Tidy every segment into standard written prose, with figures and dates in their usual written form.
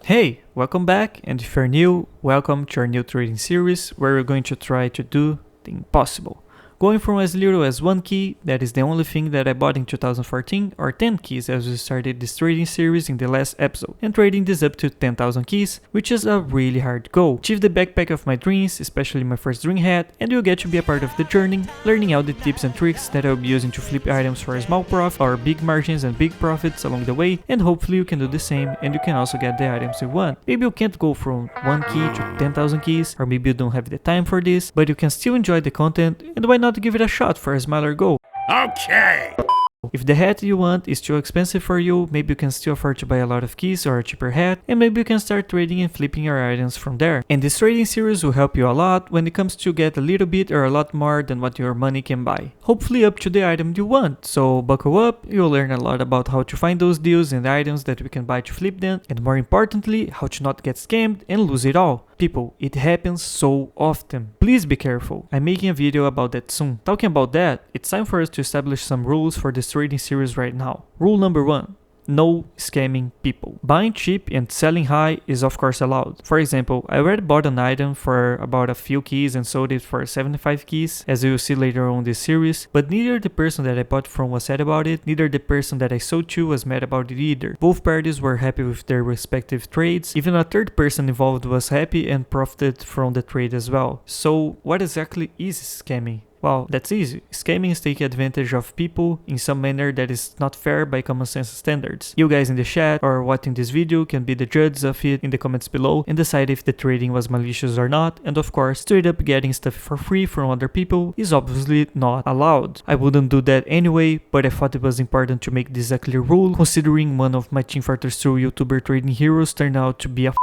Hey, welcome back, and if you're new, welcome to our new trading series where we're going to try to do the impossible. Going from as little as 1 key, that is the only thing that I bought in 2014, or 10 keys as we started this trading series in the last episode, and trading this up to 10,000 keys, which is a really hard goal. Achieve the backpack of my dreams, especially my first dream hat, and you'll get to be a part of the journey, learning all the tips and tricks that I'll be using to flip items for a small profit, or big margins and big profits along the way, and hopefully you can do the same and you can also get the items you want. Maybe you can't go from 1 key to 10,000 keys, or maybe you don't have the time for this, but you can still enjoy the content, and why not give it a shot for a smaller goal? Okay! If the hat you want is too expensive for you, maybe you can still afford to buy a lot of keys or a cheaper hat, and maybe you can start trading and flipping your items from there. And this trading series will help you a lot when it comes to get a little bit or a lot more than what your money can buy. Hopefully up to the item you want, so buckle up, you'll learn a lot about how to find those deals and items that we can buy to flip them, and more importantly, how to not get scammed and lose it all. People, it happens so often. Please be careful. I'm making a video about that soon. Talking about that, it's time for us to establish some rules for this trading series right now. Rule number 1. No scamming people. Buying cheap and selling high is of course allowed. For example, I already bought an item for about a few keys and sold it for 75 keys, as you will see later on this series, but neither the person that I bought from was sad about it, neither the person that I sold to was mad about it either. Both parties were happy with their respective trades, even a third person involved was happy and profited from the trade as well. So what exactly is scamming? Well, that's easy. Scamming is taking advantage of people in some manner that is not fair by common sense standards. You guys in the chat or watching this video can be the judges of it in the comments below and decide if the trading was malicious or not, and of course, straight up getting stuff for free from other people is obviously not allowed. I wouldn't do that anyway, but I thought it was important to make this a clear rule, considering one of my Team Fortress 2 YouTuber trading heroes turned out to be a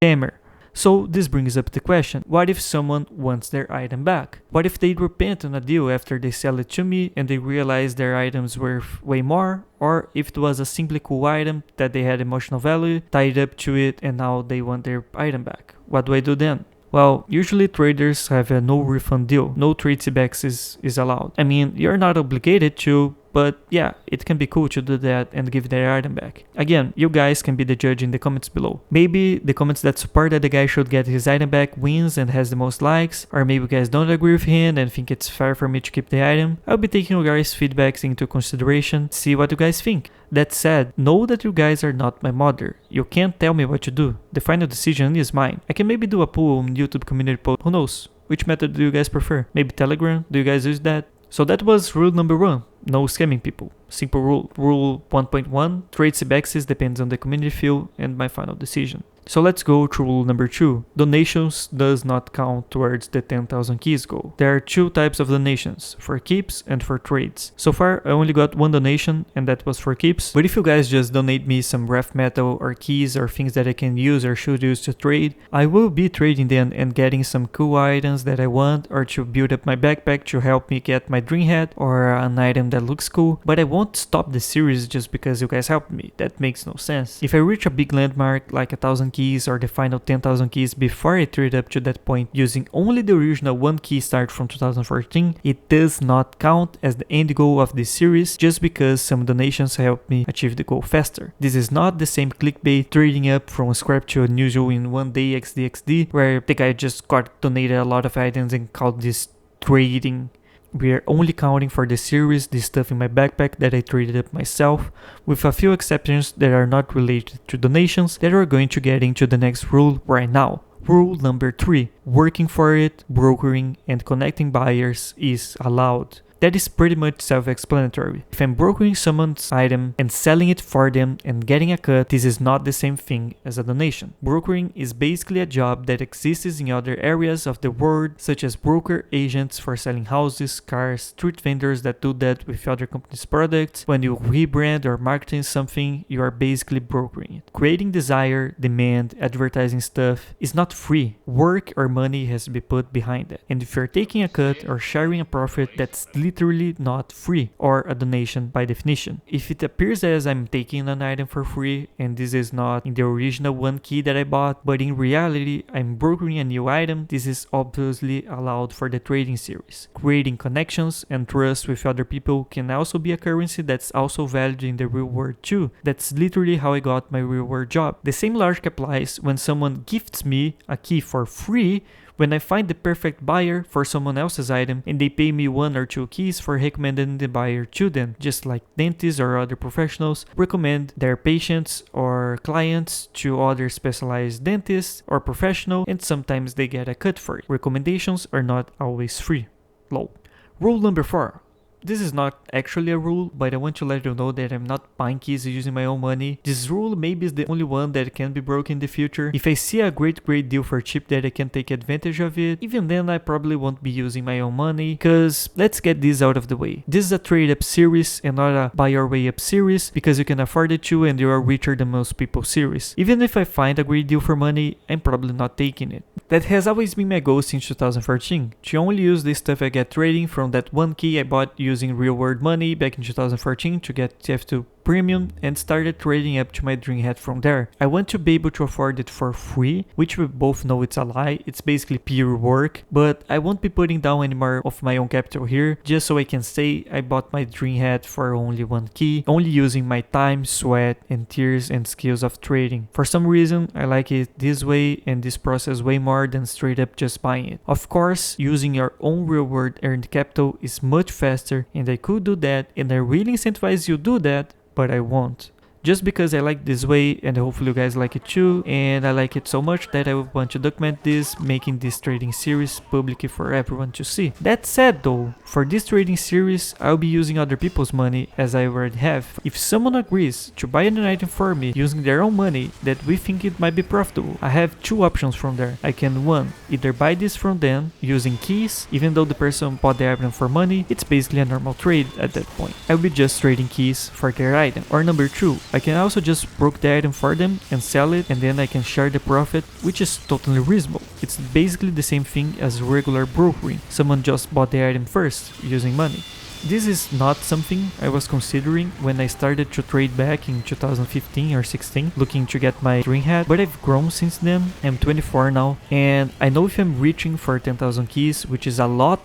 scammer. So this brings up the question, what if someone wants their item back? What if they repent on a deal after they sell it to me and they realize their items worth way more? Or if it was a simply cool item that they had emotional value tied up to it and now they want their item back? What do I do then? Well, usually traders have a no refund deal. No trade backs is allowed. I mean, you're not obligated to, but yeah, it can be cool to do that and give their item back. Again, you guys can be the judge in the comments below. Maybe the comments that support that the guy should get his item back wins and has the most likes, or maybe you guys don't agree with him and think it's fair for me to keep the item. I'll be taking you guys' feedbacks into consideration, see what you guys think. That said, know that you guys are not my mother. You can't tell me what to do. The final decision is mine. I can maybe do a poll on YouTube community poll. Who knows? Which method do you guys prefer? Maybe Telegram? Do you guys use that? So that was rule number 1. No scamming people. Simple rule. Rule 1.1. Trade CBEXs depends on the community feel and my final decision. So let's go to rule number 2. Donations does not count towards the 10,000 keys goal. There are 2 types of donations, for keeps and for trades. So far, I only got 1 donation and that was for keeps. But if you guys just donate me some ref metal or keys or things that I can use or should use to trade, I will be trading them and getting some cool items that I want, or to build up my backpack to help me get my dream hat or an item that looks cool. But I won't stop the series just because you guys helped me. That makes no sense. If I reach a big landmark like 1,000 keys or the final 10,000 keys before I trade up to that point using only the original 1 key start from 2014, it does not count as the end goal of this series just because some donations help me achieve the goal faster. This is not the same clickbait trading up from scrap to unusual in 1 day XDXD where the guy just got donated a lot of items and called this trading. We are only counting for the series the stuff in my backpack that I traded up myself, with a few exceptions that are not related to donations that we're going to get into the next rule right now. Rule number 3. Working for it, brokering, and connecting buyers is allowed. That is pretty much self-explanatory. If I'm brokering someone's item and selling it for them and getting a cut, this is not the same thing as a donation. Brokering is basically a job that exists in other areas of the world, such as broker agents for selling houses, cars, street vendors that do that with other companies' products. When you rebrand or marketing something, you are basically brokering it. Creating desire, demand, advertising stuff is not free. Work or money has to be put behind it. And if you're taking a cut or sharing a profit, that's literally literally not free or a donation by definition. If it appears as I'm taking an item for free and this is not in the original 1 key that I bought, but in reality I'm brokering a new item, this is obviously allowed for the trading series. Creating connections and trust with other people can also be a currency that's also valued in the real world too. That's literally how I got my real world job. The same logic applies when someone gifts me a key for free when I find the perfect buyer for someone else's item and they pay me 1 or 2 keys for recommending the buyer to them, just like dentists or other professionals recommend their patients or clients to other specialized dentists or professional, and sometimes they get a cut for it. Recommendations are not always free. Lol. Rule number 4. This is not actually a rule, but I want to let you know that I'm not buying keys using my own money. This rule maybe is the only one that can be broken in the future. If I see a great deal for cheap that I can take advantage of it, even then I probably won't be using my own money, cause let's get this out of the way. This is a trade up series and not a buy your way up series, because you can afford it too and you are richer than most people series. Even if I find a great deal for money, I'm probably not taking it. That has always been my goal since 2014, to only use the stuff I get trading from that 1 key I bought using real world money back in 2014 to get TF2 Premium and started trading up to my dream hat from there. I want to be able to afford it for free, which we both know it's a lie. It's basically pure work, but I won't be putting down any more of my own capital here, just so I can say I bought my dream hat for only 1 key, only using my time, sweat, and tears and skills of trading. For some reason, I like it this way and this process way more than straight up just buying it. Of course, using your own real world earned capital is much faster, and I could do that, and I really incentivize you to do that, but I won't. Just because I like this way, and hopefully you guys like it too, and I like it so much that I want to document this, making this trading series public for everyone to see. That said though, for this trading series, I'll be using other people's money as I already have. If someone agrees to buy an item for me using their own money that we think it might be profitable, I have 2 options from there. I can 1, either buy this from them using keys, even though the person bought the item for money, it's basically a normal trade at that point. I'll be just trading keys for their item. Or number 2, I can also just broker the item for them and sell it, and then I can share the profit, which is totally reasonable. It's basically the same thing as regular brokering. Someone just bought the item first using money. This is not something I was considering when I started to trade back in 2015 or 16, looking to get my dream hat, but I've grown since then. I'm 24 now, and I know if I'm reaching for 10,000 keys, which is a lot,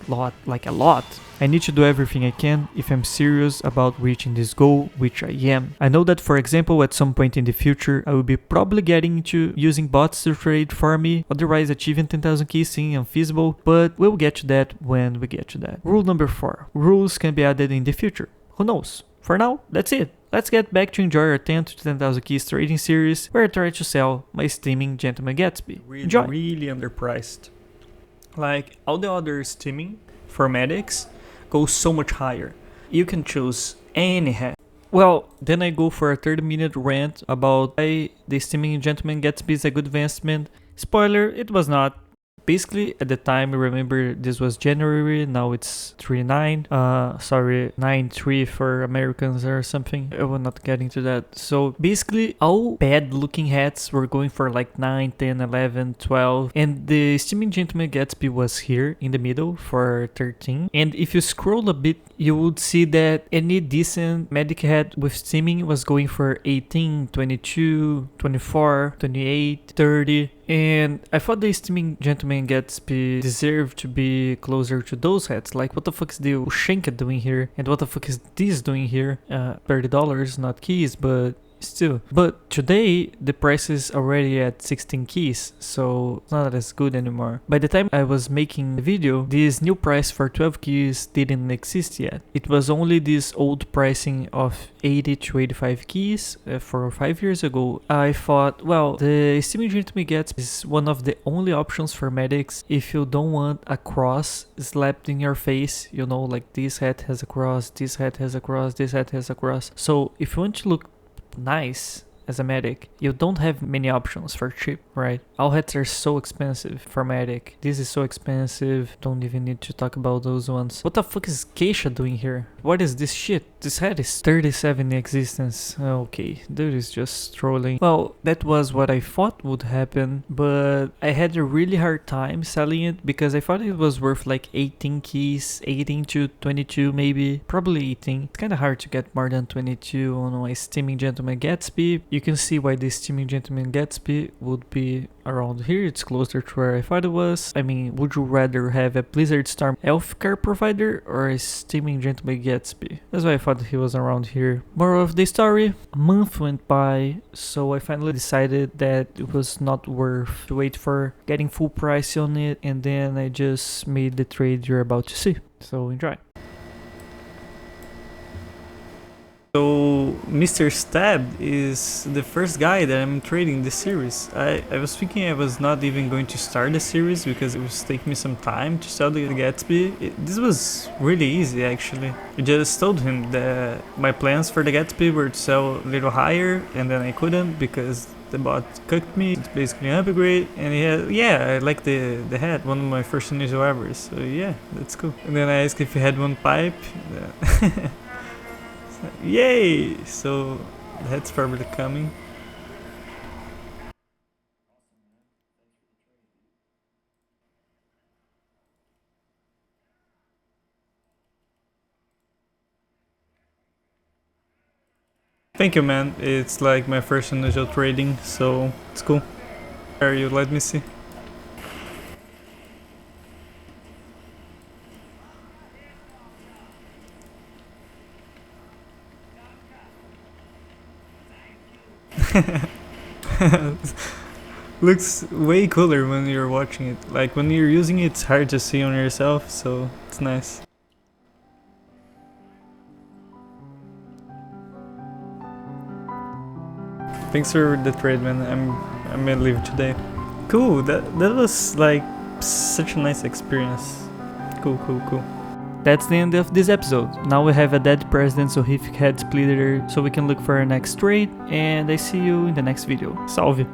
I need to do everything I can if I'm serious about reaching this goal, which I am. I know that, for example, at some point in the future, I will be probably getting into using bots to trade for me, otherwise achieving 10,000 keys seems unfeasible, but we'll get to that when we get to that. Rule number 4. Rules can be added in the future. Who knows? For now, that's it. Let's get back to enjoy our 10 to 10,000 keys trading series, where I try to sell my steaming Gentleman Gatsby. Enjoy. Really underpriced. Like all the other steaming for medics goes so much higher. You can choose any hat. Well, then I go for a 30-minute rant about why the steaming Gentleman Gatsby is a good investment. Spoiler, it was not. Basically, at the time, remember this was January, now it's 9/3 for Americans or something. I will not get into that. So basically, all bad looking hats were going for like 9, 10, 11, 12. And the Steaming Gentleman Gatsby was here in the middle for 13. And if you scroll a bit, you would see that any decent medic hat with steaming was going for 18, 22, 24, 28, 30. And I thought the Steaming Gentleman Gatsby deserved to be closer to those hats. Like, what the fuck is the Ushenka doing here? And what the fuck is this doing here? $30, not keys, but still. But today, the price is already at 16 keys, so it's not as good anymore. By the time I was making the video, this new price for 12 keys didn't exist yet. It was only this old pricing of 80 to 85 keys for 5 years ago. I thought, well, the Steaming Gentleman Gatsby is one of the only options for medics if you don't want a cross slapped in your face. You know, like this hat has a cross, this hat has a cross, this hat has a cross. So if you want to look nice as a medic, you don't have many options for cheap, right? All hats are so expensive for medic. This is so expensive, don't even need to talk about those ones. What the fuck is Keisha doing here? What is this shit? This hat is 37 in existence. Okay, dude is just trolling. Well, that was what I thought would happen, but I had a really hard time selling it because I thought it was worth like 18 keys, 18 to 22 maybe, probably 18. It's kind of hard to get more than 22 on my Steaming Gentleman Gatsby. You can see why the Steaming Gentleman Gatsby would be around here. It's closer to where I thought it was. I mean, would you rather have a Blizzard Storm Elf car provider or a Steaming Gentleman Gatsby? That's why I thought he was around here. Moral of the story, a month went by, so I finally decided that it was not worth to wait for getting full price on it, and then I just made the trade you're about to see. So enjoy. So Mr. Stab is the first guy that I'm trading this series. I was thinking I was not even going to start the series because it was taking me some time to sell the Gatsby. This was really easy actually. I just told him that my plans for the Gatsby were to sell a little higher, and then I couldn't because the bot cooked me. It's basically an upgrade, and he had, yeah, I like the hat, one of my first initial ever, so yeah, that's cool. And then I asked if he had one pipe. Yay! So that's probably coming. Thank you, man. It's like my first initial trading, so it's cool. Here, you let me see. Looks way cooler when you're watching it. Like when you're using it, it's hard to see on yourself, so it's nice. Thanks for the trade, man. I'm gonna leave today. Cool. That was like such a nice experience. Cool. That's the end of this episode. Now we have a dead president, so he had split her, so we can look for our next trade, and I see you in the next video. Salve!